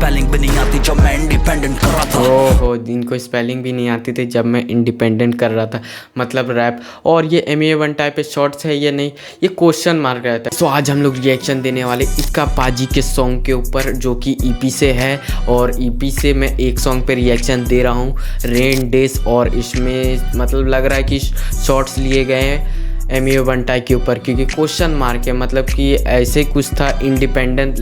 Spelling भी नहीं आती जब मैं इंडिपेंडेंट कर रहा था। ओहो, इनको स्पेलिंग भी नहीं आती थी जब मैं इंडिपेंडेंट कर रहा था, मतलब रैप। और ये MA वन टाइप पे शॉर्ट्स है या नहीं, ये क्वेश्चन मार्क रहता है। तो आज हम लोग रिएक्शन देने वाले इक्का पाजी के सॉन्ग के ऊपर, जो कि EP से है। और EP से मैं एक सॉन्ग पे रिएक्शन दे रहा हूँ, रेन डेज। और इसमें मतलब लग रहा है कि शॉर्ट्स लिए गए हैं MA वन टाइप के ऊपर, क्योंकि क्वेश्चन मार्क है, मतलब कि ऐसे कुछ था, इंडिपेंडेंट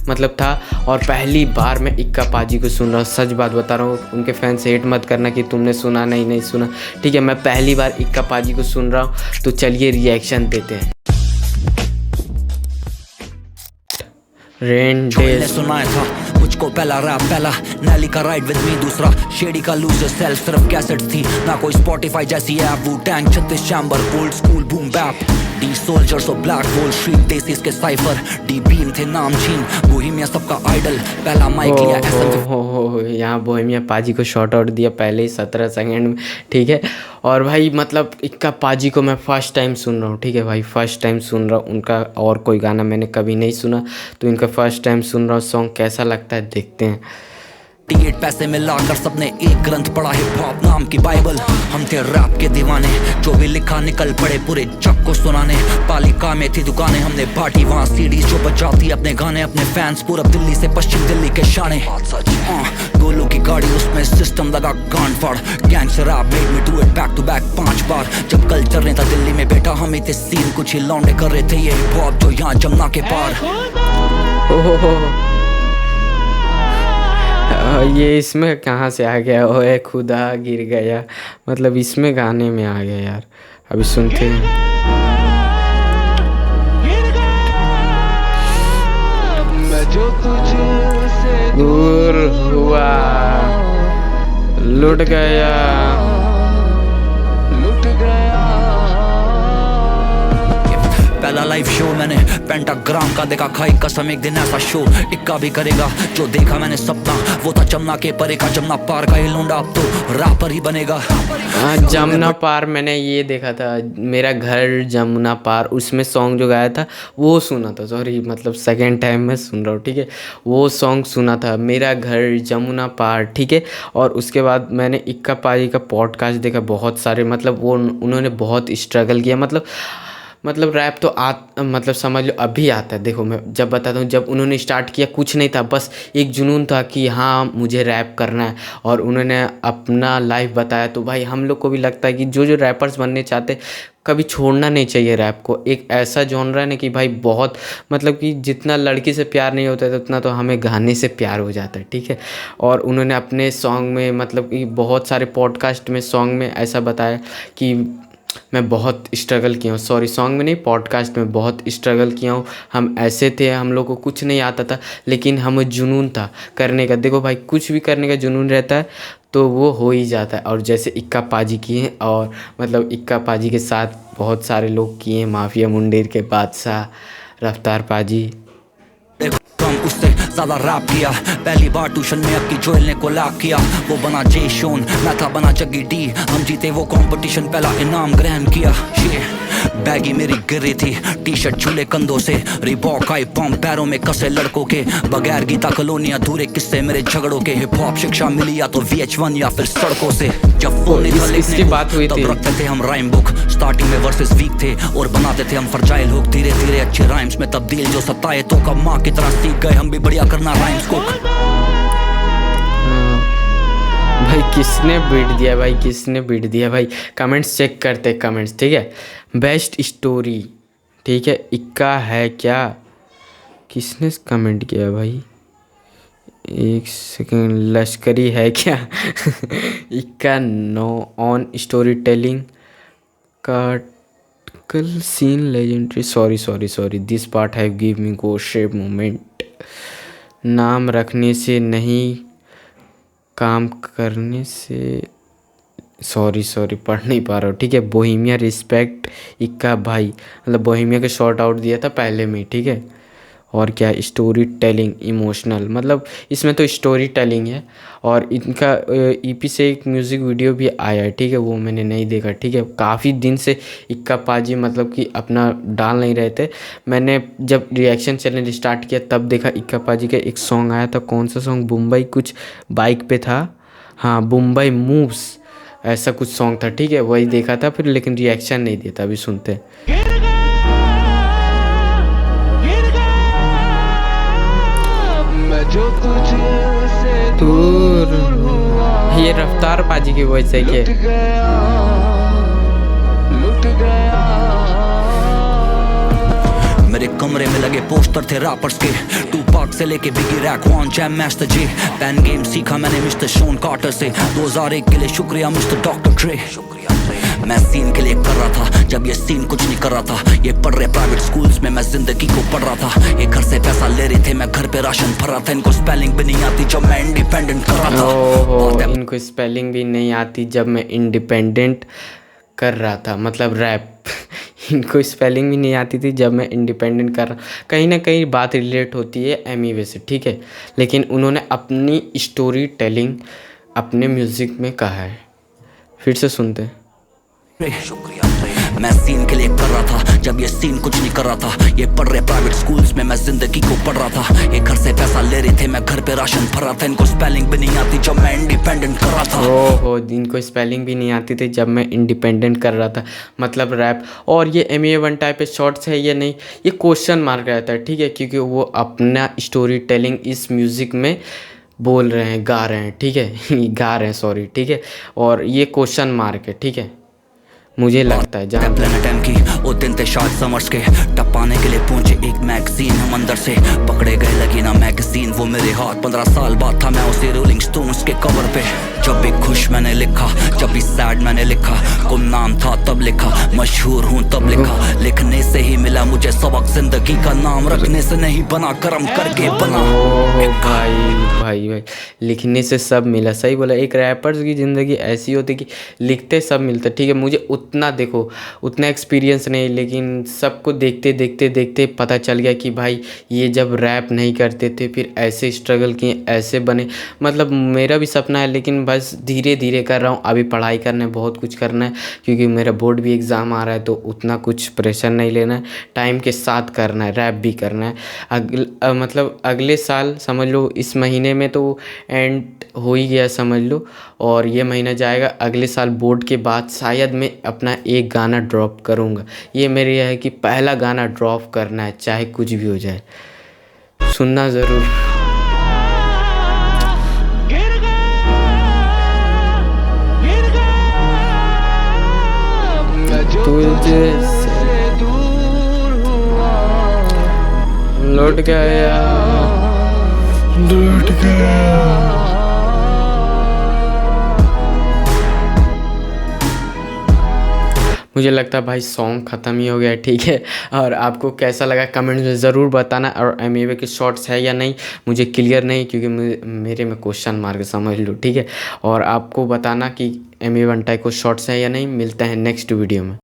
मतलब था। और पहली बार मैं इक्का पाजी को सुन रहा हूँ, सच बात बता रहा हूँ। उनके फैंस हेट मत करना कि तुमने सुना, नहीं सुना, ठीक है। मैं पहली बार इक्का पाजी को सुन रहा हूँ, तो चलिए रिएक्शन देते हैं। रेन डेज सुनाया था मुझको पहला रैप, पहला नैली का राइड विद मी, दूसरा शेडी का लूज सेल्फ, सिर्फ कैसेट थी ना कोई स्पॉटिफाई जैसी app. Wu Tang 36 chamber, old school boom bap, D soldiers और ब्लैक वॉल स्ट्रीट देसीज के साइफर, डी बीम थे नाम चीन, बोहेमिया सबका आइडल, पहला माइक लिया हो यहाँ बोहेमिया पाजी को शॉर्ट आउट दिया पहले ही 17 सेकंड में, ठीक है। और भाई मतलब इक्का पाजी को मैं फर्स्ट टाइम सुन रहा हूँ, ठीक है भाई, फर्स्ट टाइम सुन रहा हूँ उनका। और कोई गाना मैंने कभी नहीं सुना, तो इनका फर्स्ट टाइम सुन रहा हूँ। सॉन्ग कैसा लगता है देखते हैं। 8 पैसे मिलाकर सबने एक ग्रंथ पढ़ा, हिप हॉप नाम की बाइबल। हम थे रैप के दीवाने, जो भी लिखा निकल पड़े पूरे जग को सुनाने। पालिका में थी दुकानें, हमने बांटी वहाँ सीडीज जो बजाती अपने गाने। अपने फैंस पूरब दिल्ली से पश्चिम दिल्ली के शाने। गोलू की गाड़ी उसमें सिस्टम लगा गांड फाड़, gangster rap made me do it back to back 5 बार। जब कल चल रहे था दिल्ली में बेटा हम ही थे सीन, कुछ ही लौंडे कर रहे थे ये हिप हॉप जो यहाँ जमुना के पार। ये इसमें कहाँ से आ गया, ओए खुदा गिर गया, मतलब इसमें गाने में आ गया यार। अभी सुनते हैं। दूर हुआ, लुट गया, पहला लाइव शो मैंने पेंटाग्राम का देखा, खाई कसम एक दिन ऐसा शो इक्का भी करेगा। जो देखा मैंने सपना वो था जमुना के परे का, जमुना पार का ये लौंडा अब तो रैपर ही बनेगा। जमुना पार मैंने ये देखा था, मेरा घर जमुना पार, उसमें सॉन्ग जो गाया था वो सुना था। सॉरी मतलब सेकेंड टाइम मैं सुन रहा हूँ, ठीक है। वो सॉन्ग सुना था, मेरा घर जमुना पार, ठीक है। और उसके बाद मैंने इक्का पाजी का पॉडकास्ट देखा बहुत सारे, मतलब वो उन्होंने बहुत स्ट्रगल किया। मतलब रैप तो मतलब समझ लो अभी आता है। देखो मैं जब बताता हूँ, जब उन्होंने स्टार्ट किया कुछ नहीं था, बस एक जुनून था कि हाँ मुझे रैप करना है, और उन्होंने अपना लाइफ बताया। तो भाई हम लोग को भी लगता है कि जो रैपर्स बनने चाहते, कभी छोड़ना नहीं चाहिए रैप को। एक ऐसा जॉनरा है ना कि भाई बहुत, मतलब कि जितना लड़की से प्यार नहीं होता है उतना तो हमें गाने से प्यार हो जाता है, ठीक है। और उन्होंने अपने सॉन्ग में, मतलब कि बहुत सारे पॉडकास्ट में, सॉन्ग में ऐसा बताया कि मैं बहुत स्ट्रगल किया हूँ। सॉरी सॉन्ग में नहीं, पॉडकास्ट में बहुत स्ट्रगल किया हूँ। हम ऐसे थे, हम लोग को कुछ नहीं आता था, लेकिन हमें जुनून था करने का। देखो भाई कुछ भी करने का जुनून रहता है तो वो हो ही जाता है। और जैसे इक्का पाजी किए हैं, और मतलब इक्का पाजी के साथ बहुत सारे लोग किए हैं, माफिया मुंडेर के बादशाह, रफ्तार पाजी। उससे ज्यादा रैप किया, पहली बार ट्यूशन में अब की जोएल ने कोलैब किया। वो बना जे शोन, मैं था बना जग्गी डी, हम जीते वो कंपटीशन, पहला इनाम ग्रहण किया। बैगी मेरी गिर रही थी, टी शर्ट झूले कंधों से, रिबॉक आई पंप पैरों में कसे लड़कों के, बगैर गीता कॉलोनी अधूरे किस्से मेरे झगड़ों के। हिप हॉप शिक्षा मिली या तो VH1 या फिर सड़कों से। जब फोन इसकी बात हुई थी, तब रखते थे हम राइम बुक, स्टार्टिंग में वर्सेस वीक थे और बनाते थे हम फर्जाइल हुक। धीरे धीरे अच्छे राइम्स में तब्दील जो सताए तो कब माँ की तरह सीख गए हम भी बढ़िया करना राइम्स को। भाई किसने बीट दिया, भाई किसने बीट दिया भाई, कमेंट्स चेक करते कमेंट्स, ठीक है। बेस्ट स्टोरी, ठीक है, इक्का है क्या, किसने कमेंट किया भाई, एक सेकेंड, लश्करी है क्या इक्का नो ऑन स्टोरी टेलिंग का कल scene legendary, sorry this part have give me go shape moment. नाम रखने से नहीं, काम करने से, सॉरी पढ़ नहीं पा रहा हूँ, ठीक है। बोहेमिया रिस्पेक्ट इक्का भाई, मतलब बोहेमिया के शॉर्ट आउट दिया था पहले में, ठीक है। और क्या स्टोरी टेलिंग इमोशनल, मतलब इसमें तो स्टोरी टेलिंग है। और इनका ईपी से एक म्यूज़िक वीडियो भी आया है, ठीक है, वो मैंने नहीं देखा, ठीक है। काफ़ी दिन से इक्का पाजी मतलब कि अपना डाल नहीं रहे थे। मैंने जब रिएक्शन चैनल स्टार्ट किया तब देखा इक्का पाजी का एक सॉन्ग आया था। कौन सा सॉन्ग, मुंबई कुछ बाइक पे था, हाँ मुंबई मूव्स ऐसा कुछ सॉन्ग था, ठीक है, वही देखा था फिर, लेकिन रिएक्शन नहीं दिया था। अभी सुनते हैं। जो तुझसे दूर ये रफ्तार पाजी की वॉइस है कि लुट गया मेरे कमरे में लगे पोस्टर थे रैपर्स के, टू पार्क से लेके बिगी रैक वन जैम मास्टर जी। पैन गेम सीखा मैंने मिस्टर शोन कार्टर से, 2001 के लिए शुक्रिया मिस्टर डॉक्टर ट्रे। मैं सीन के लिए कर रहा था जब ये सीन कुछ नहीं कर रहा था। ये पढ़ रहे प्राइवेट स्कूल्स में, मैं जिंदगी को पढ़ रहा था। ये घर से पैसा ले रहे थे, मैं घर पे राशन भर रहा था। इनको स्पेलिंग भी नहीं आती जब मैं इंडिपेंडेंट कर रहा था। ओहो, इनको स्पेलिंग भी नहीं आती जब मैं इंडिपेंडेंट कर रहा था, मतलब रैप इनको स्पेलिंग भी नहीं आती थी जब मैं इंडिपेंडेंट कर रहा। कहीं ना कहीं बात रिलेट होती है एमईवे से, ठीक है, लेकिन उन्होंने अपनी स्टोरी टेलिंग अपने म्यूज़िक में कहा है। फिर से सुनते हैं। मैं सीन के लिए कर रहा था जब ये सीन कुछ नहीं कर रहा था। ये पढ़ रहे प्राइवेट स्कूल्स में, मैं जिंदगी को पढ़ रहा था। ये घर से पैसा ले रहे थे, मैं घर पे राशन भर रहा था। इनको स्पेलिंग भी नहीं आती जब मैं इंडिपेंडेंट कर रहा था। ओहो, इनको स्पेलिंग भी नहीं आती थी जब मैं इंडिपेंडेंट कर रहा था, मतलब रैप। और ये एमए वन टाइप पे शॉर्ट्स है या नहीं, ये क्वेश्चन मार्क रहता है, ठीक है, क्योंकि वो अपना स्टोरी टेलिंग इस म्यूज़िक में बोल रहे हैं, गा रहे हैं, ठीक है गा रहे हैं, सॉरी, ठीक है। और ये क्वेश्चन मार्क है, ठीक है, मुझे लगता है। जहाँ प्लेनेट एम की वो दिन थे शायद समर्स के, टपाने के लिए पहुंचे एक मैगजीन हम अंदर से। पकड़े गए लगी ना मैगजीन वो मेरे हाथ। 15 साल बाद था मैं उसी रोलिंग स्टोन्स के कवर पे। जब भी खुश मैंने लिखा, जब भी सैड मैंने लिखा। गुमनाम था तब लिखा, मशहूर हूँ तब लिखा। लिखने से ही मिला मुझे सबक, जिंदगी का नाम रखने से नहीं बना, कर्म करके बना। भाई लिखने से सब मिला, सही बोला। एक रैपर्स की ज़िंदगी ऐसी होती कि लिखते सब मिलता, ठीक है। मुझे उतना देखो उतना एक्सपीरियंस नहीं, लेकिन सबको देखते देखते देखते पता चल गया कि भाई ये जब रैप नहीं करते थे फिर ऐसे स्ट्रगल किए, ऐसे बने। मतलब मेरा भी सपना है, लेकिन बस धीरे धीरे कर रहा हूँ। अभी पढ़ाई करना है, बहुत कुछ करना है, क्योंकि मेरा बोर्ड भी एग्ज़ाम आ रहा है, तो उतना कुछ प्रेशर नहीं लेना है, टाइम के साथ करना है, रैप भी करना है। मतलब अगले साल समझ लो, इस महीने में तो एंड हो ही गया समझ लो, और ये महीना जाएगा, अगले साल बोर्ड के बाद शायद मैं अपना एक गाना ड्रॉप करूँगा। ये मेरी है कि पहला गाना ड्रॉप करना है, चाहे कुछ भी हो जाए, सुनना ज़रूर। तुझे से दूर हुआ लौट गया, लौट गया। मुझे लगता है भाई सॉन्ग ख़त्म ही हो गया, ठीक है। और आपको कैसा लगा कमेंट में ज़रूर बताना। और एमईवे के शॉर्ट्स है या नहीं मुझे क्लियर नहीं, क्योंकि मेरे में क्वेश्चन मार्क समझ लो, ठीक है। और आपको बताना कि एमईवे वन टाइप को शॉर्ट्स है या नहीं। मिलते हैं नेक्स्ट वीडियो में।